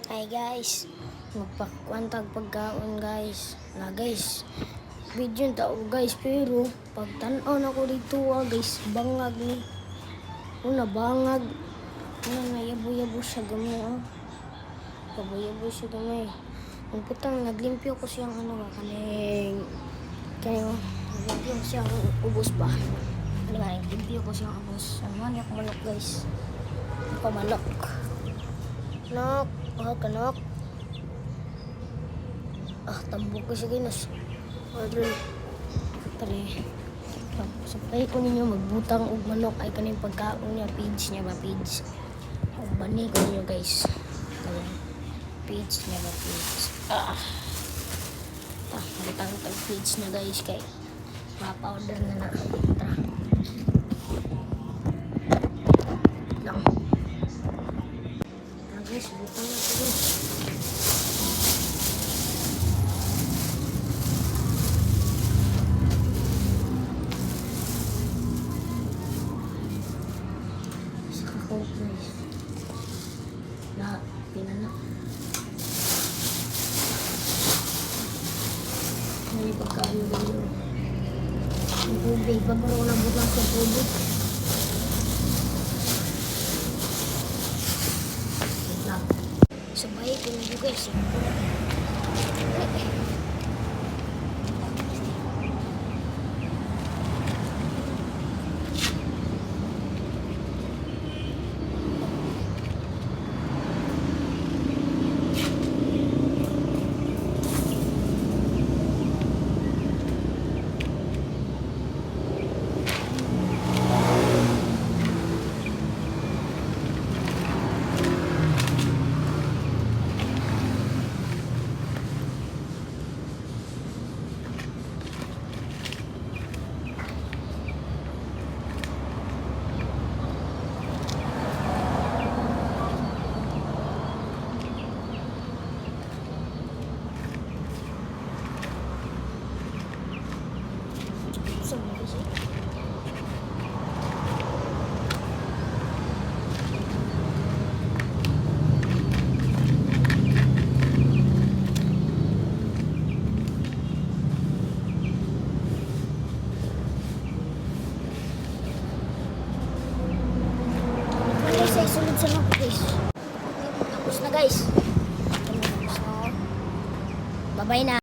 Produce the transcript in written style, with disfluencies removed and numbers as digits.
Hi guys, magpakwantag pagkaon guys. Na guys, video tao guys, pero pag tan-aw na ko dito guys, bangag ni. Una bangag. Una nayabo-yabo siya gamay Yabo-yabo siya gamay. Kung putang naglimpyo ko siyang kaning naglimpyo ko siyang ubos ba. Naglimpyo ko siyang ubos. Manyak manok guys. Pamanok. Nok, kanok. Tambok ko siya ginas. Order. Tali. Sapay ko ninyo magbutang og manok ay kaning pagkaon niya, page niya ba page. Bani ko ninyo guys. Page niya ba page. Butang tag page na guys kay ma-powder na. Lang. Guys, butang na ko guys. Guys. Lahat, pinanak. May pagkaano dito. Ang tubig, babaro na bukas sa tubig. Sabay ko nyo guys. Sunod sa mga guys. Tapos na guys. Bye-bye na.